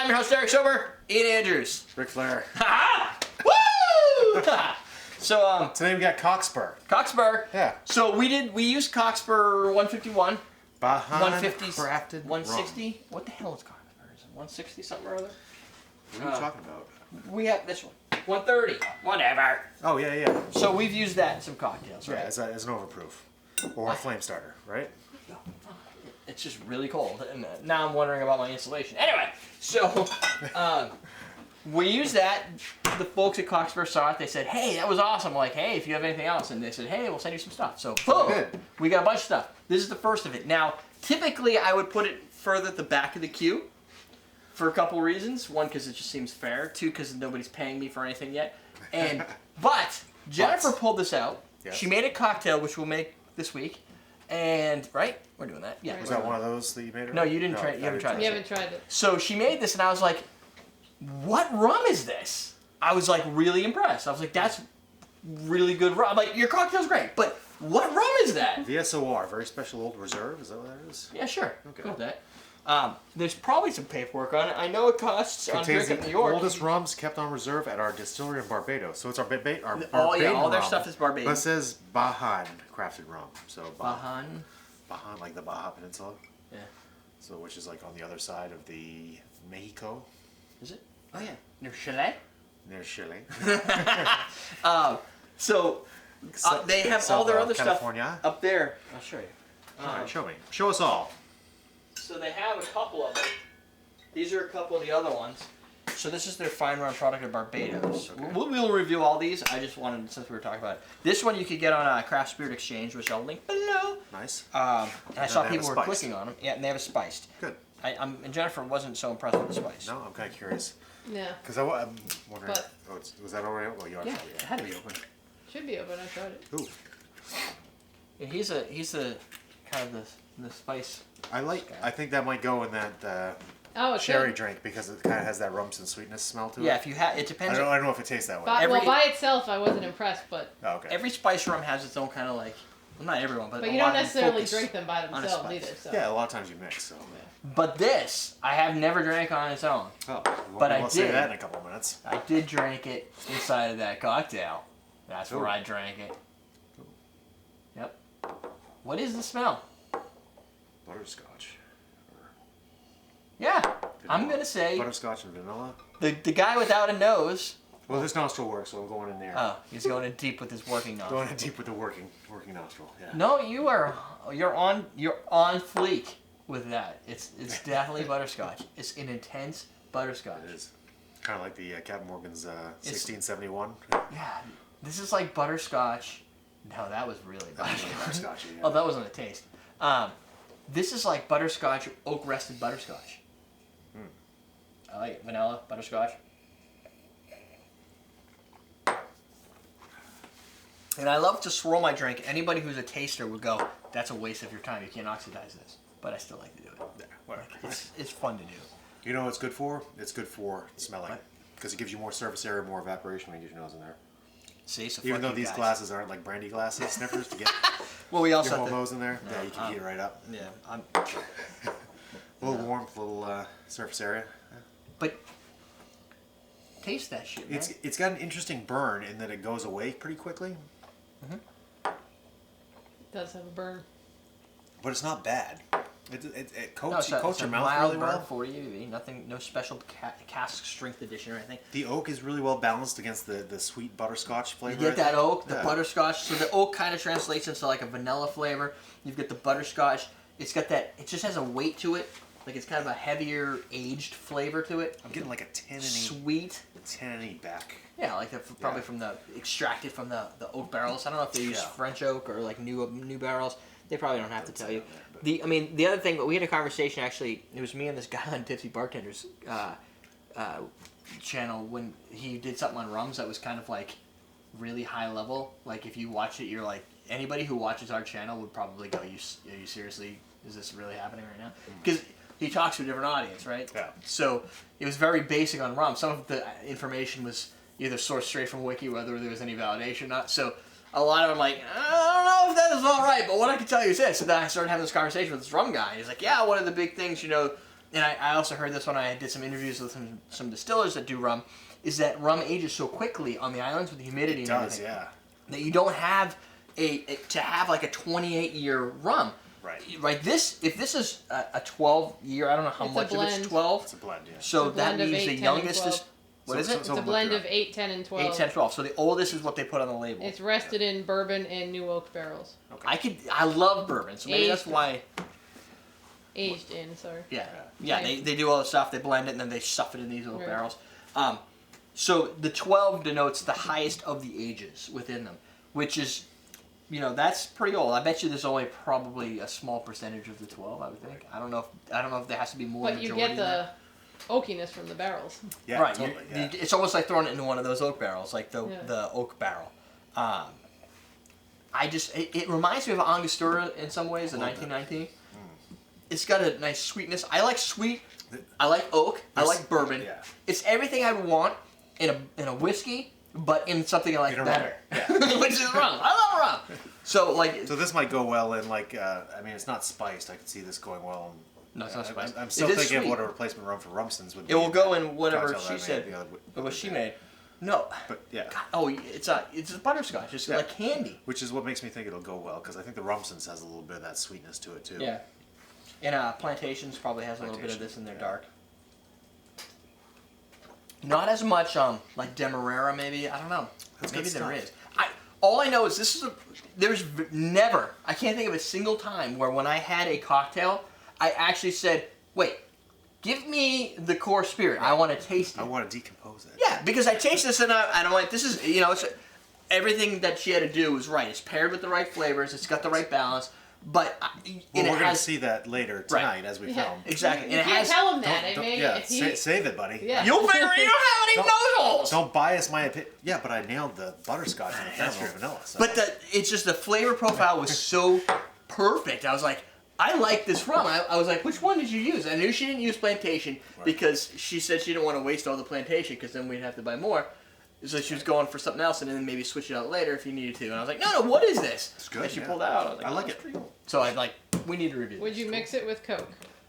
I'm your host, Derek Sober. Ian Andrews. Ric Flair. Woo! So, Today we got Cockspur. Cockspur. Yeah. So we used Cockspur 151. Behind 150. crafted 160. rum. What the hell is Cockspur? Is it 160 something or other? What are you talking about? We have this one. 130. Whatever. Oh, yeah, yeah. So we've used that in some cocktails, right? Yeah, as an overproof. Or a flame starter, right? It's just really cold, and now I'm wondering about my insulation. Anyway, so we used that. The folks at Cockspur saw it. They said, "Hey, that was awesome." I'm like, "Hey, if you have anything else," and they said, "Hey, we'll send you some stuff." So boom, good. We got a bunch of stuff. This is the first of it. Now, typically, I would put it further at the back of the queue for a couple reasons. One, because it just seems fair. Two, because nobody's paying me for anything yet. And but Jennifer pulled this out. Yes. She made a cocktail, which we'll make this week. And right, we're doing that. Yeah. Was that one of those that you made? No, you didn't try it. You haven't tried it. You haven't tried it. So she made this, and I was like, "What rum is this?" I was like really impressed. I was like, "That's really good rum." I'm like, "Your cocktail's great, but what rum is that?" VSOR, very special old reserve. Is that what that is? Yeah, sure. Okay. Cool with that. There's probably some paperwork on it. I know it costs on Contains Drink the in New York. oldest rums kept on reserve at our distillery in Barbados. So it's our Barbados All their rum. stuff is Barbados. But it says Bajan crafted rum. So Bajan. Bajan, like the Baja Peninsula. Yeah. So which is like on the other side of the Mexico. Is it? Oh yeah. Near Chile. Near Chile. So they have all their other California. stuff up there. I'll show you. All right, show me. Show us all. So they have a couple of them. These are a couple of the other ones. So this is their fine rum product of Barbados. Okay. We'll review all these. I just wanted, since we were talking about it. This one you could get on Craft Spirit Exchange, which I'll link below. Nice. And I saw they have people a were spiced. clicking on them. Yeah, and they have a spiced. Good. And Jennifer wasn't so impressed with the spice. No, I'm kind of curious. Yeah. Because I'm wondering. But- Was that already? Well, you already Yeah, tried it had to be open. Should be open. I tried it. Ooh. And he's the kind of the spice. I think that might go in that Oh, it's sherry good. drink because it kind of has that rum and sweetness smell to it. Yeah, if you have, it I depends. don't know if it tastes that way. Well, Every- by itself, I wasn't impressed, but Oh, okay. Every spice rum has its own kind of like, well, not everyone, but a you lot don't of them necessarily focus drink them by on a themselves spice. either. So. Yeah, a lot of times you mix. So. But this, I have never drank on its own. Oh, But I we'll say did. that in a couple of minutes. I did drink it inside of that cocktail. That's where Ooh. I drank it. Yep. What is the smell? Butterscotch. Yeah, I'm gonna say Butterscotch and vanilla. the guy without a nose. Well, this nostril works, so I'm going in there. Oh, he's going in deep with his working nostril. Going in deep with the working nostril. Yeah. No, you're on fleek with that. It's definitely butterscotch. It's an intense butterscotch. It is. Kind of like the Captain Morgan's 1671. Yeah, this is like butterscotch. No, that was really butterscotch. Butterscotch. Yeah. Oh, that wasn't a taste. This is like butterscotch, oak rested butterscotch. I like it. Vanilla, butterscotch. And I love to swirl my drink. Anybody who's a taster would go, "That's a waste of your time. You can't oxidize this." But I still like to do it. Yeah, whatever. It's fun to do. You know what it's good for? It's good for smelling. What? Because it gives you more surface area, more evaporation when you get your nose in there. See, so Even fuck though you these guys. glasses aren't like brandy glasses, sniffers, to get Well, we also your have whole to, nose in there, yeah, you can heat it right up. Yeah, I'm. A little warmth, a little surface area. But taste that shit, man. It's got an interesting burn in that it goes away pretty quickly, It does have a burn. but it's not bad. It No, coats, it's coats a your mouth mild really burn, well. 40 ABV. Nothing, no special cask strength edition or anything. The oak is really well balanced against the sweet butterscotch flavor. You get that oak, the Yeah. butterscotch. So the oak kind of translates into like a vanilla flavor. You've got the butterscotch. It's got that. It just has a weight to it. Like it's kind of a heavier aged flavor to it. I'm getting like a 10 Sweet. back. Yeah, like probably from the extracted from the oak barrels. I don't know if they use Yeah. French oak or like new barrels. They probably don't have to tell you. But- The other thing, we had a conversation actually. It was me and this guy on Tipsy Bartenders channel when he did something on rums that was kind of like really high level. Like if you watch it, you're like anybody who watches our channel would probably go, "Are you seriously? Is this really happening right now?" Because he talks to a different audience, right? Yeah. So it was very basic on rum. Some of the information was either sourced straight from Wiki, whether there was any validation or not. So a lot of them like, I don't know if that is all right, but what I can tell you is this. And then I started having this conversation with this rum guy. He's like, yeah, one of the big things, and I also heard this when I did some interviews with some distillers that do rum, is that rum ages so quickly on the islands with the humidity and everything. Yeah. That you don't have to have like a 28-year rum. Right. Right. If this is a 12-year, I don't know how much of it's 12. It's a blend, yeah. So that means 8, the 10, youngest and is, what is it? It's a blend of 8, 10, and 12. 8, 10, 12. So the oldest is what they put on the label. It's rested in bourbon and new oak barrels. Okay. I love bourbon, so maybe Aged. that's why. Aged in, sorry. Yeah. Okay. They do all the stuff. They blend it and then they stuff it in these little Right. barrels. So the 12 denotes the highest of the ages within them, which is, that's pretty old. I bet you there's only probably a small percentage of the 12. I would think. I don't know if there has to be more. But you get the oakiness from the barrels. Yeah, right. totally. Yeah. It's almost like throwing it into one of those oak barrels, like the oak barrel. It reminds me of Angostura in some ways, the 1919. It's got a nice sweetness. I like sweet. I like oak. I like bourbon. Yeah. It's everything I would want in a whiskey, but in something I like In a better. rum. Yeah. Which is rum. I love rum. So So this might go well in it's not spiced. I could see this going well. No, it's not spiced. I'm still It is thinking sweet. of what a replacement rum for Rumson's would be. It will go in that whatever cocktail that she I made said. the other Or what she day. made. No. But yeah. God, oh, it's a butterscotch. It's like candy. Which is what makes me think it'll go well, because I think the Rumson's has a little bit of that sweetness to it too. Yeah. And Plantations probably has a little bit of this in their dark. Not as much like Demerara maybe. I don't know. That's Maybe good there stuff. is. All I know is there's never, I can't think of a single time where when I had a cocktail, I actually said, wait, give me the core spirit. I want to taste it. I want to decompose it. Yeah, because I taste this and I'm like, this is, it's everything that she had to do was right. It's paired with the right flavors. It's got the right balance. But Well, we're going to see that later tonight as we film. Exactly. You And it can't has, tell him that. Save it, buddy. Yeah. you'll figure you don't have any noodles. Don't bias my opinion. Yeah, but I nailed the butterscotch and the caramel vanilla. So. But it's just the flavor profile was so perfect. I was like, I like this rum. I was like, which one did you use? I knew she didn't use plantation because she said she didn't want to waste all the plantation because then we'd have to buy more. So she was going for something else and then maybe switch it out later if you needed to. And I was like, no, what is this? It's good. And she yeah. pulled it out. I was like, I like that's it. pretty cool. So I like, we need to review Would this. you mix it with Coke?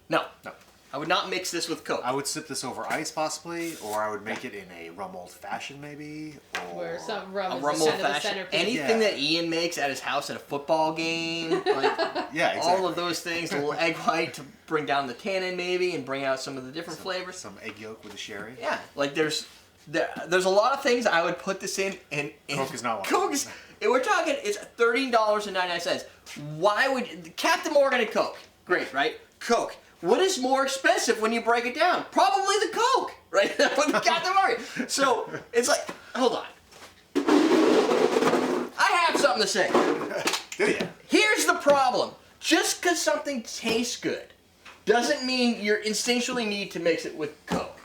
No. No. I would not mix this with Coke. I would sip this over ice possibly, or I would make it in a rum old fashioned maybe. Or Where some rum A is rum the old kind of the fashioned. centerpiece. Anything Yeah. that Ian makes at his house at a football game. Like, yeah, exactly. all of those things. A little egg white to bring down the tannin maybe and bring out some of the different flavors. Some egg yolk with a sherry. Yeah, like there's a lot of things I would put this in. And Coke is not one. Coke is. We're talking. It's $13.99. Why would Captain Morgan and Coke? Great, right? Coke. What is more expensive when you break it down? Probably the Coke, right? With Captain Morgan. So it's like, hold on. I have something to say. Do you? Here's the problem. Just because something tastes good doesn't mean you instinctually need to mix it with Coke,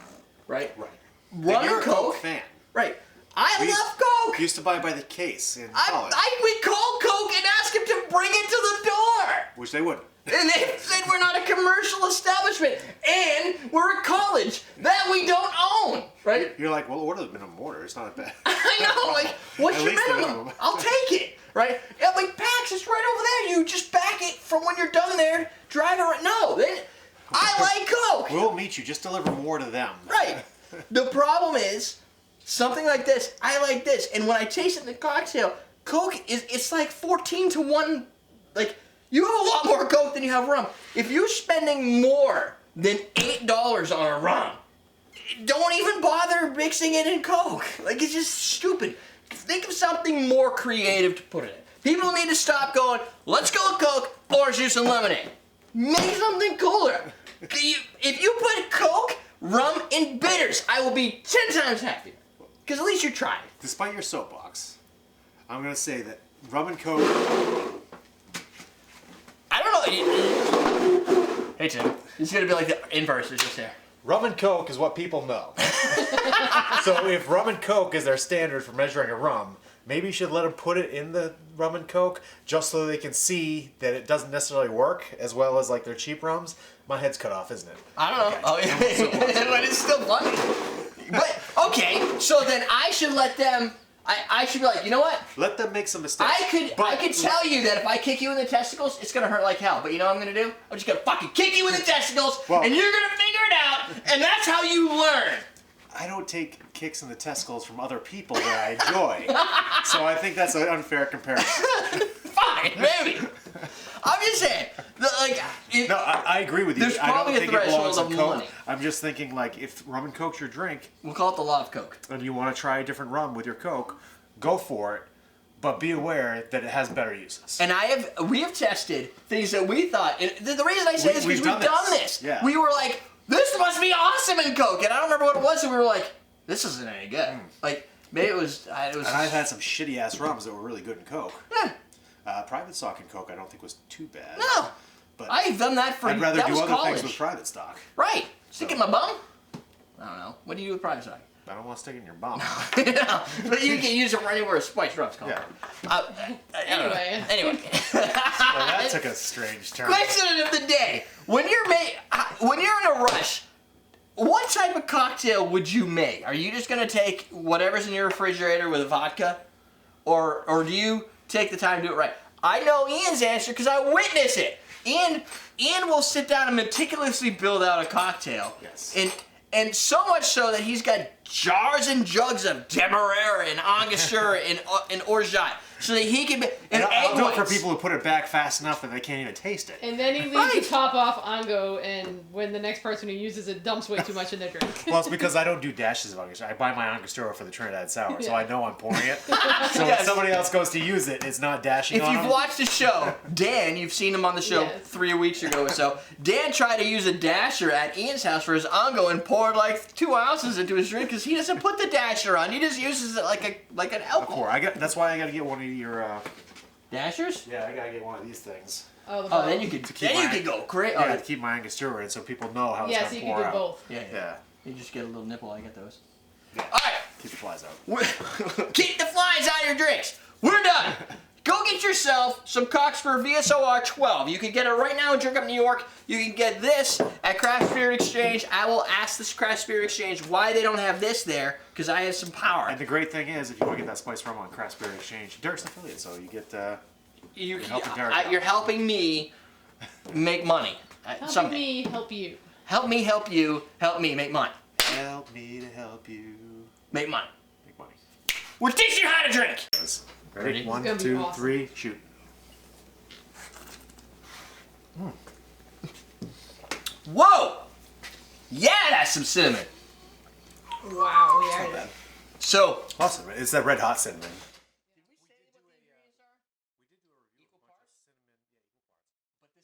right? Right. Rum You're and a Coke Coke. fan. Right. I We love Coke. Used to buy by the case in college, We called Coke and asked him to bring it to the door. which they wouldn't. And they said we're not a commercial establishment and we're a college that we don't own, right? You're like, well, order the minimum order. It's not bad. I know, like, what's At your least the minimum? minimum. I'll take it, right? Yeah, like PAX is right over there. You just back it from when you're done there, drive it right. No, I like Coke. We'll meet you. Just deliver more to them. Right. The problem is, something like this, I like this. And when I taste it in the cocktail, Coke it's like 14 to 1. Like, you have a lot more Coke than you have rum. If you're spending more than $8 on a rum, don't even bother mixing it in Coke. Like, it's just stupid. Think of something more creative to put in it. People need to stop going, let's go with Coke, orange juice, and lemonade. Make something cooler. If you put Coke, rum, and bitters, I will be 10 times happier. Because at least you tried. Despite your soapbox, I'm going to say that rum and Coke. I don't know. Hey, Tim. It's going to be like the inverse is just here. Rum and Coke is what people know. So if rum and Coke is their standard for measuring a rum, maybe you should let them put it in the rum and Coke just so they can see that it doesn't necessarily work as well as like their cheap rums. My head's cut off, isn't it? I don't know. Oh, yeah. But it's still funny. But, okay, so then I should let them... I should be like, you know what? Let them make some mistakes. I could tell you that if I kick you in the testicles, it's gonna hurt like hell. But you know what I'm gonna do? I'm just gonna fucking kick you in the testicles, Well- and you're gonna think And that's how you learn. I don't take kicks in the testicles from other people that I enjoy. So I think that's an unfair comparison. Fine, maybe. I'm just saying, No, I agree with you. There's I don't probably a think it belongs threshold in of Coke. money. I'm just thinking, like, if rum and Coke's your drink, we'll call it the law of Coke. and you want to try a different rum with your Coke, go for it. But be aware that it has better uses. And we have tested things that we thought, and the reason I say this is because we've done this. Yeah. We were like, this must be awesome in Coke, and I don't remember what it was, and we were like, this isn't any good. Like, maybe it was. And I've had some shitty ass rums that were really good in Coke. Yeah. Private stock in Coke I don't think was too bad. No. But I've done that for. I'd rather that do was other college. things with private stock. Right. Stick it in my bum. I don't know. What do you do with private stock? I don't want to stick it in your bum. No, but you can use it for anywhere spiced rum's called. Yeah. Anyway. Well, that took a strange turn. Question of the day: when you're in a rush, what type of cocktail would you make? Are you just gonna take whatever's in your refrigerator with vodka, or do you take the time to do it right? I know Ian's answer because I witness it. Ian will sit down and meticulously build out a cocktail. Yes. And so much so that he's got jars and jugs of Demerara and Angostura and Orgeat, so that he can and I'll do it for whites. people who put it back fast enough that they can't even taste it. And then he leaves the top off Ongo, and when the next person who uses it dumps way too much in their drink. Well, it's because I don't do dashes of Angostura. I buy my Angostura for the Trinidad Sour, so Yeah. I know I'm pouring it. So when Yes. somebody else goes to use it, it's not dashing If on you've them. watched the show, Dan, you've seen him on the show Yes. 3 weeks ago or so. Dan tried to use a dasher at Ian's house for his Ongo and poured like 2 ounces into his drink because he doesn't put the dasher on. He just uses it like an alcohol. That's why I got to get one of your. Dashers? Yeah, I got to get one of these things. Oh, the Oh, bottle. then you could go great. Yeah, to keep my Angostura in, so people know how it's Yeah, going so to you pour can do out. both. Yeah. Yeah, You just get a little nipple. I get those. Yeah. All right. keep the flies out. Keep the flies out of your drinks. We're done. Go get yourself some Cockspur VSOR 12. You can get it right now in Drink Up New York. You can get this at Craft Spirit Exchange. I will ask this Craft Spirit Exchange why they don't have this there, because I have some power. And the great thing is, if you want to get that spice rum on Craft Spirit Exchange, Derek's an affiliate, so you get. You're helping Derek out. You're helping me make money. Help Someday. me help you. Help me help you. Help me make money. Help me to help you Make money. make money. We're teaching you how to drink. Ready? Ready? 1, It's gonna be 2, awesome. 3, shoot. Whoa! Yeah, that's some cinnamon. Wow, yeah. Not bad. So, Awesome. It's that red hot cinnamon.